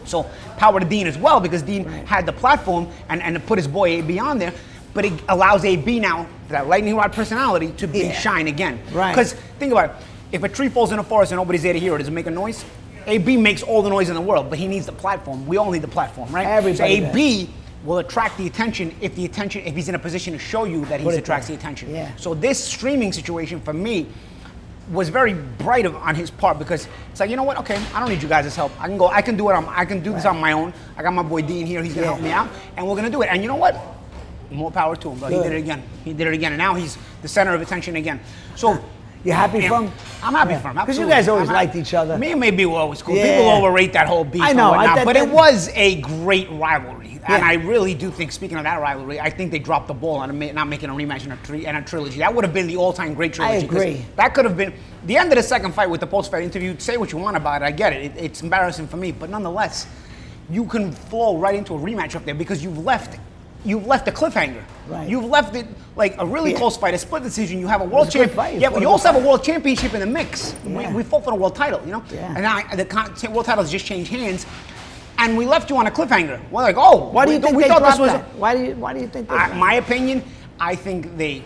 So power to Dean as well, because Dean Right. had the platform and to put his boy AB on there, but it allows AB now, that lightning rod personality, to Yeah. shine again. Right. Because think about it, if a tree falls in a forest and nobody's there to hear it, does it make a noise? AB makes all the noise in the world, but he needs the platform. We all need the platform, right? Everybody So AB will attract the attention if he's in a position to show you that he Put it attracts there. the attention. Yeah. So this streaming situation for me was very bright on his part because it's like, you know what? Okay, I don't need you guys' help. I can go. I can do it. I can do this on my own. I got my boy Dean here. He's gonna help me out, and we're gonna do it. And you know what? More power to him. But he Good. did it again. He did it again, and now he's the center of attention again. So. You happy Yeah, for him? I'm happy Yeah. for him. 'Cause you absolutely. guys always I'm liked happy. each other. Me and maybe were always cool. Yeah. People overrate that whole beef I know, and whatnot, but that- it was a great rivalry. And Yeah. I really do think, speaking of that rivalry, I think they dropped the ball on not making a rematch and a trilogy. That would have been the all-time great trilogy. 'cause agree. That could have been the end of the second fight with the post-fight interview. Say what you want about it. I get it. It's embarrassing for me, but nonetheless, you can flow right into a rematch up there because you've left a cliffhanger. Right. You've left it like a really Yeah. close fight, a split decision. You have a world was a good champion. fight. Yeah, It but you was a also good have a world championship in the mix. Yeah. We fought for the world title, you know? Yeah. And now the world title's just changed hands. And we left you on a cliffhanger. We're like, oh, Why do you think they thought dropped that? Why do you think they dropped my opinion, I think they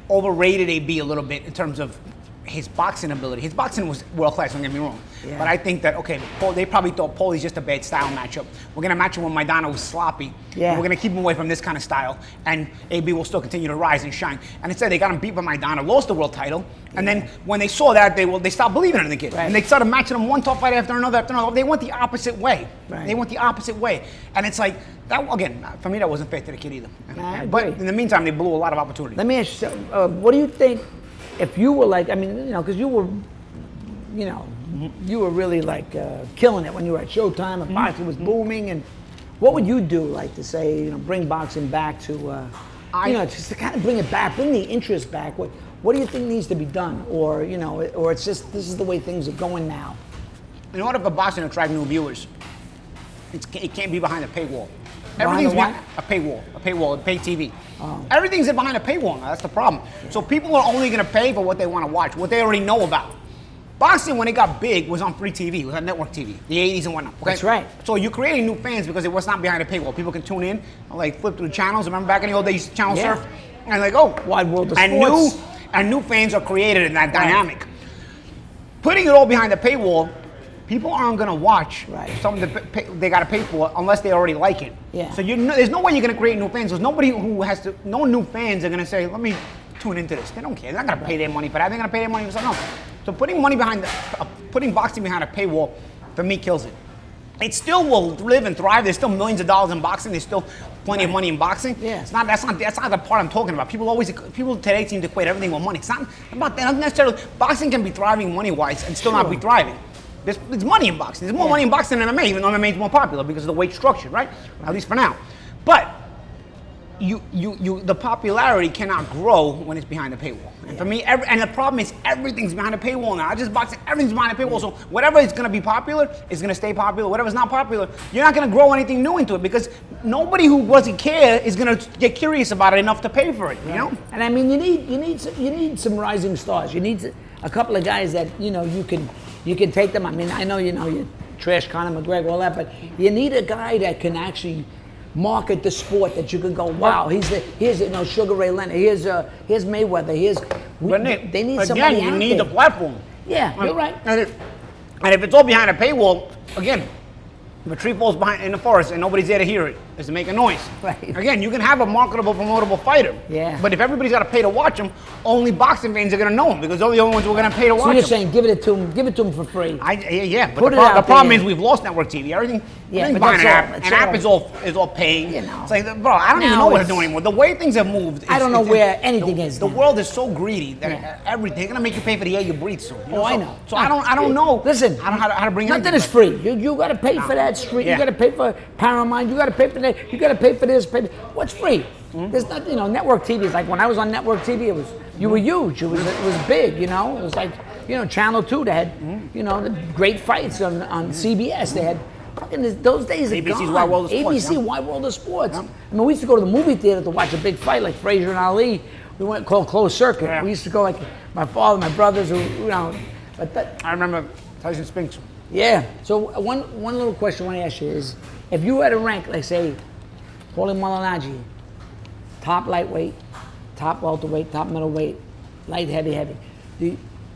overrated AB a little bit in terms of his boxing ability. His boxing was world class, don't get me wrong. Yeah. But I think that, okay, they probably thought Paulie's just a bad style matchup. We're going to match him with Maidana, who's sloppy. Yeah. And we're going to keep him away from this kind of style. And AB will still continue to rise and shine. And instead, they got him beat by Maidana, lost the world title. And then when they saw that, they stopped believing in the kid. Right. And they started matching him one tough fight after another after another. They went the opposite way. Right. They went the opposite way. And it's like, that again, for me, that wasn't fair to the kid either. I But agree. in the meantime, they blew a lot of opportunities. Let me ask you, what do you think if you were like, I mean, you know, because you were really like killing it when you were at Showtime and boxing was booming, and what would you do, like to say, you know, bring boxing back to, just to kind of bring it back, bring the interest back? What do you think needs to be done, or or it's just this is the way things are going now? In order for boxing to attract new viewers, it can't be behind a paywall. Behind Everything's a what? a paywall, a pay TV. Oh. Everything's behind a paywall now. That's the problem. So people are only going to pay for what they want to watch, what they already know about. Boxing, when it got big, was on free TV, it was on network TV, the 80s and whatnot. Okay? That's right. So you're creating new fans because it was not behind a paywall. People can tune in, and like flip through the channels. Remember back in the old days, channel Yeah. surf, and like, oh, Wide world of and sports. new fans are created in that dynamic. Putting it all behind the paywall, people aren't gonna watch Right. something that they gotta pay for unless they already like it. Yeah. So there's no way you're gonna create new fans. There's nobody no new fans are gonna say, let me tune into this. They don't care. They're not gonna pay their money for that. They're gonna pay their money for something else. So putting boxing behind a paywall, for me, kills it. It still will live and thrive. There's still millions of dollars in boxing. There's still plenty of money in boxing. Yeah. That's not the part I'm talking about. People today seem to equate everything with money. It's not about that. Not necessarily. Boxing can be thriving money-wise and still not be Sure. thriving. There's money in boxing. There's more Yeah. money in boxing than MMA, even though MMA is more popular because of the weight structure, right? At least for now. But the popularity cannot grow when it's behind the paywall. And for me, and the problem is everything's behind a paywall now. Not just boxing, everything's behind a paywall. So whatever is going to be popular is going to stay popular. Whatever's not popular, you're not going to grow anything new into it because nobody who doesn't care is going to get curious about it enough to pay for it. You know? And I mean, you need some rising stars. You need a couple of guys that you can take them. I mean, I know you trash Conor McGregor, all that, but you need a guy that can actually market the sport, that you can go, wow, here's Sugar Ray Leonard, here's Mayweather, But Nick, they need again, somebody you out need there. the platform. Yeah, you're right. And if it's all behind a paywall, again, if a tree falls behind in the forest and nobody's there to hear it, is to make a noise. Right. Again, you can have a marketable, promotable fighter. Yeah. But if everybody's got to pay to watch him, only boxing fans are going to know him because they're the only ones who are going to pay to watch So him. you're saying give it to him for free. Yeah, but Put the it out problem there. is we've lost network TV. Everything's but behind that's an app. all. An app is all paying. You know. It's like, bro, I don't even Now know what it's- they're doing anymore. The way things have moved. I don't know where anything is The now. world is so greedy that Yeah. everything, they're going to make you pay for the air you breathe soon. Oh, I know. So I don't know. Listen, I don't know how to bring nothing anything is back. free. You got to pay for that street. Yeah. You got to pay for Paramount. You got to pay for that. You got to pay for this. What's free? Mm-hmm. There's nothing. Network TV is like when I was on network TV. It was you were huge. It was big. It was like Channel 2. They had the great fights on CBS. They had. Fucking those days are ABC's gone. Wide World of Sports, ABC yeah. Wide World of Sports. I mean, we used to go to the movie theater to watch a big fight like Frazier and Ali. We went called closed circuit. Yeah. We used to go like my father, my brothers, but that. I remember Tyson Spinks. Yeah. So one little question I want to ask you is, if you had to rank, like say, Paulie Malignaggi, top lightweight, top welterweight, top middleweight, light heavy,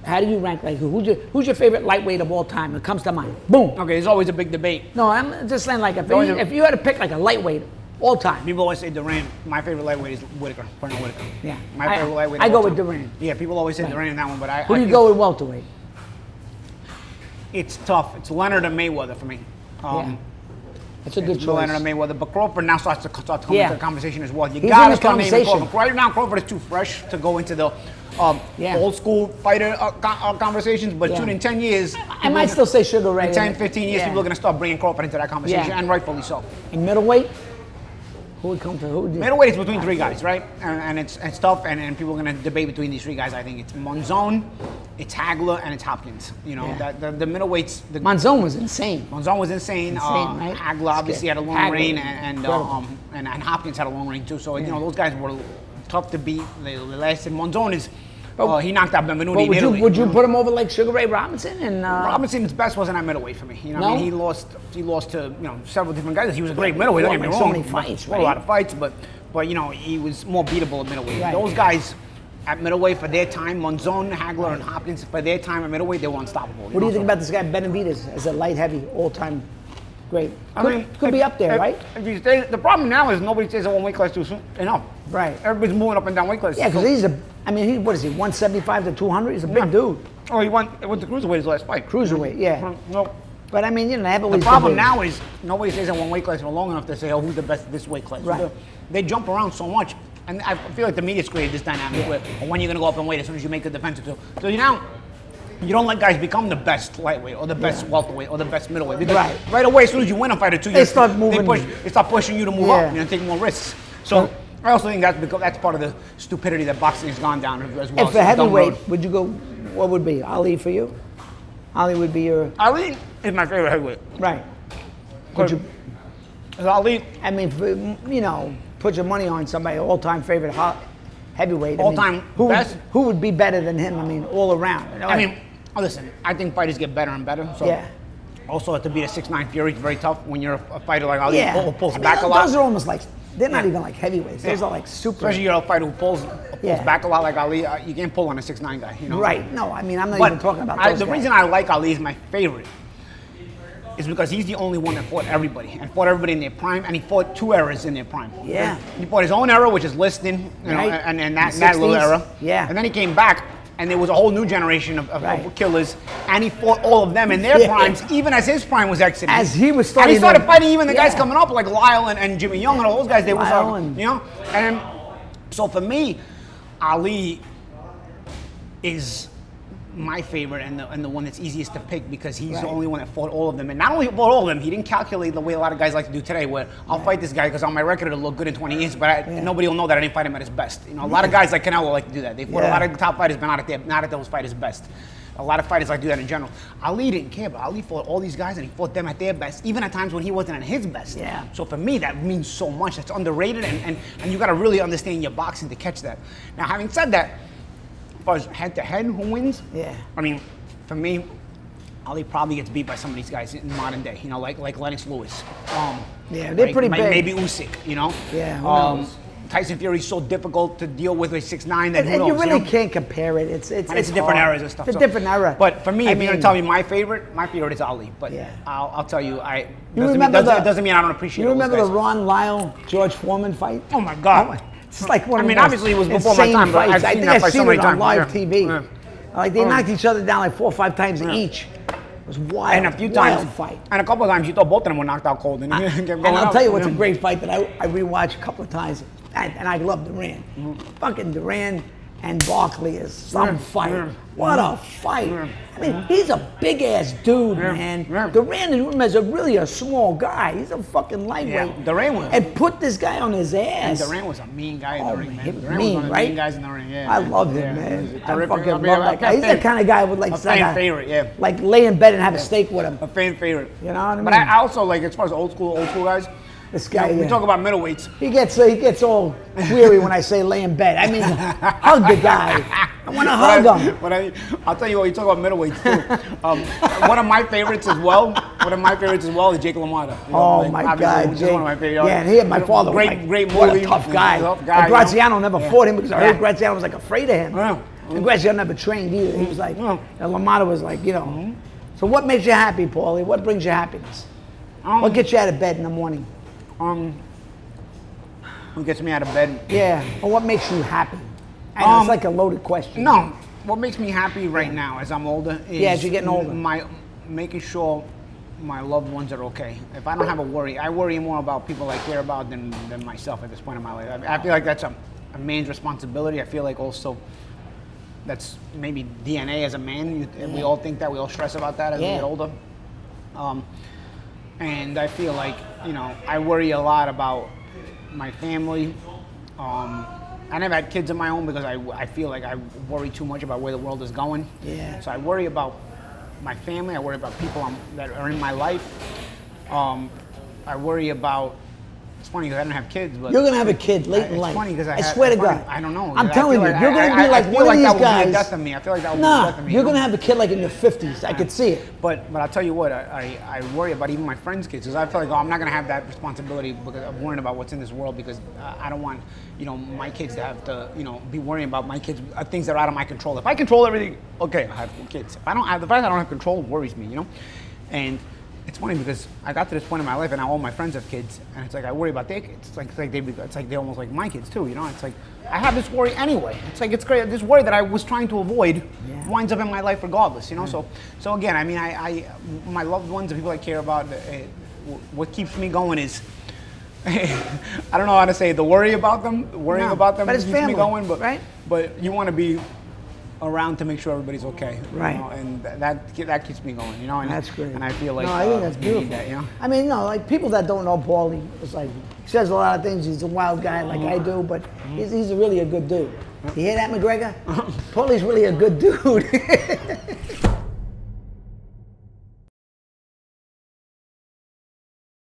how do you rank? Like who's your favorite lightweight of all time? It comes to mind. Boom. Okay, there's always a big debate. No, I'm just saying like Always if you had to pick like a lightweight all time. People always say Duran. My favorite lightweight is Whitaker. Pernell Whitaker. Yeah. My favorite lightweight. I of go all with time. Duran. Yeah, people always say Right. Duran in that one, but Who do you go with welterweight? It's tough. It's Leonard and Mayweather for me. Yeah. That's a good It's choice. Leonard and Mayweather, but Crawford now starts to come Yeah. into the conversation as well. You He's gotta in the start naming conversation. Crawford. Right now, Crawford is too fresh to go into the Yeah. old school fighter conversations, but Yeah. shoot, in 10 years, I might still say Sugar Ray. in 10, 15 years, Yeah. people are going to start bringing Crawford into that conversation, Yeah. and rightfully so. In middleweight, who would come to who? Middleweight is between three guys, right? And it's tough, and people are going to debate between these three guys. I think it's Monzon, it's Hagler, and it's Hopkins. Yeah. The middleweights. Monzon was insane. Monzon was insane. Right? Hagler obviously had a long Hagler, reign, incredible. and Hopkins had a long reign too. So Yeah. those guys were tough to beat. They lasted. Monzon is. He knocked out Benvenuti But in would you Italy. would you put him over like Sugar Ray Robinson and Robinson's best wasn't at middleweight for me. I No? mean, he lost to several different guys. He was a great middleweight. Don't Fought get me like so wrong. many fights, Fought a right? lot of fights, but he was more beatable at middleweight. Right. Those guys at middleweight for their time, Monzon, Hagler, and Hopkins for their time at middleweight, they were unstoppable. what do you think about this guy Benavidez as a light heavy all time great? I Could, mean, could be up there, right? If you stay, the problem now is nobody stays at one weight class too soon enough. Right. Everybody's moving up and down weight classes. Yeah, because what is he? 175 to 200. He's a big Yeah. dude. Oh, he went to cruiserweight his last fight. Cruiserweight, yeah. No. But I mean, The heavyweight. problem now is nobody stays in one weight class for long enough to say, who's the best at this weight class? Right. They jump around so much. And I feel like the media's created this dynamic where when you're going to go up in weight as soon as you make a defensive two. So you don't let guys become the best lightweight or the best welterweight or the best middleweight. Because right away, as soon as you win a fight or two, They start moving. They start pushing you to move up, take more risks. So I also think that's part of the stupidity that boxing has gone down as well. And for heavyweight, would you go? What would be Ali for you? Ali would be your Ali is my favorite heavyweight. right. Would you? Ali, I mean, put your money on somebody all-time favorite heavyweight. All-time best? Who would be better than him? I mean, all around. I mean, listen, I think fighters get better and better. So Yeah. Also, to beat a 6'9" Fury is very tough when you're a fighter like Ali who pulls I mean, back a lot. Those are almost like they're not Yeah. even like heavyweights. Those are like super. Especially you're a fighter who pulls Yeah. back a lot like Ali. You can't pull on a 6'9" guy. Right. No, I mean, I'm not But even talking about those the guys. reason I like Ali is my favorite is because he's the only one that fought everybody and fought everybody in their prime, and he fought two eras in their prime. Yeah. He fought his own era, which is listing, Right. and The that little 60s. era. Yeah. And then he came back, and there was a whole new generation of Right. killers, and he fought all of them in their Yeah. primes, even as his prime was exiting. As he was And starting he started to- fighting even the guys Yeah. coming up like Lyle and Jimmy Young and all those guys. They was, Lyle and- and so for me, Ali is my favorite and the one that's easiest to pick because he's the Right. only one that fought all of them. And not only fought all of them, he didn't calculate the way a lot of guys like to do today, where I'll fight this guy because on my record it'll look good in 20 years, but nobody will know that I didn't fight him at his best. A lot of guys like Canelo like to do that. They fought a lot of top fighters, but not at those fighters' best. A lot of fighters like to do that in general. Ali didn't care, but Ali fought all these guys and he fought them at their best, even at times when he wasn't at his best. Yeah. So for me, that means so much. That's underrated, and you got to really understand your boxing to catch that. Now, having said that, as far as head-to-head, who wins? Yeah. I mean, for me, Ali probably gets beat by some of these guys in modern day, you know, like Lennox Lewis. Yeah, they're pretty big. Maybe Usyk, you know. Yeah, who knows? Tyson Fury's so difficult to deal with 6'9" that who And knows, you really know? can't compare it. It's different hard. eras and stuff. It's a different era. But for me, I if you're gonna mean, tell me my favorite is Ali. But Yeah. I'll tell you, doesn't mean I don't appreciate. You remember those the guys. Ron Lyle George Foreman fight? Oh my God! It's like one of the obviously it was before my insane time, but fights. I've I seen think that I've fight so seen many it on times. live Yeah. TV. Yeah. Like they knocked each other down like 4 or 5 times each. It was wild. And a few wild times, fight. and a couple of times, you thought both of them were knocked out cold. And I'll tell you what's a great fight that I rewatched a couple of times, and I love Duran. Fucking Duran and Barkley is some fight. What a fight! I mean, he's a big ass dude, man. Duran is really a small guy. He's a fucking lightweight. Yeah, Duran was. And put this guy on his And ass. Durant was a mean guy in the ring, man. Him Durant mean, was one of the right? mean guys in the ring. Yeah, I love him, yeah, man. he was I terrific. fucking I mean, love that guy. He's the kind of guy I would like a sit fan favorite, yeah. like lay in bed and have a steak with him. A fan favorite. You know what I mean? But I also like, as far as old school guys. This guy, We yeah. talk about middleweights. He gets all weary when I say lay in bed. I mean, hug the guy. I want to hug him. But I'll tell you what, you talk about middleweights too. One of my favorites as well. Is Jake LaMotta. You know, Oh like, my obviously, God, which is Jake. one of my favorite. Yeah, and he and my father Great, were like, great what movie. a tough guy. Tough And guy, Graziano never fought him because I heard Yeah. Graziano was like afraid of him. Yeah. And Graziano never trained either. He was like, Yeah. and LaMotta was like, you know. So what makes you happy, Paulie? What brings you happiness? What gets you out of bed in the morning? Who gets me out of bed? Yeah, or what makes you happy? I know it's like a loaded question. No, what makes me happy right now as I'm older is Yeah, as you're getting older. making sure my loved ones are okay. If I don't have a worry, I worry more about people I care about than myself at this point in my life. I feel like that's a man's responsibility. I feel like also that's maybe DNA as a man. We all think that. We all stress about that as we get older. And I feel like, you know, I worry a lot about my family. I never had kids of my own because I feel like I worry too much about where the world is going. Yeah. So I worry about my family. I worry about people that are in my life. I worry about. It's funny because I don't have kids, but You're gonna have a kid late in it's life. funny because I swear to God. I don't know. I'm I telling feel you, like- you're gonna be like I feel one of like these that would be guys. a death of me. I feel like that would be a Nah, death of me. you're gonna have a kid like in your 50s. I could see it. But I'll tell you what, I worry about even my friends' kids because I feel like I'm not gonna have that responsibility because I'm worrying about what's in this world because I don't want my kids to have to be worrying about my kids things that are out of my control. If I control everything, okay, I have kids. If I don't have the fact that I don't have control worries me, and. It's funny because I got to this point in my life, and now all my friends have kids, and it's like I worry about their kids. It's like they're almost like my kids too, It's like I have this worry anyway. It's like it's great. This worry that I was trying to avoid winds up in my life regardless, So again, I mean, my loved ones, the people I care about, what keeps me going is I don't know how to say it, the worrying about them but it's keeps family, me going, right? But you want to be around to make sure everybody's okay, Right. And that keeps me going, And That's great. And I feel like I think that's you need beautiful. that, I mean, like people that don't know Paulie, it's like he says a lot of things. He's a wild guy like I do, but he's really a good dude. You hear that, McGregor? Paulie's really a good dude.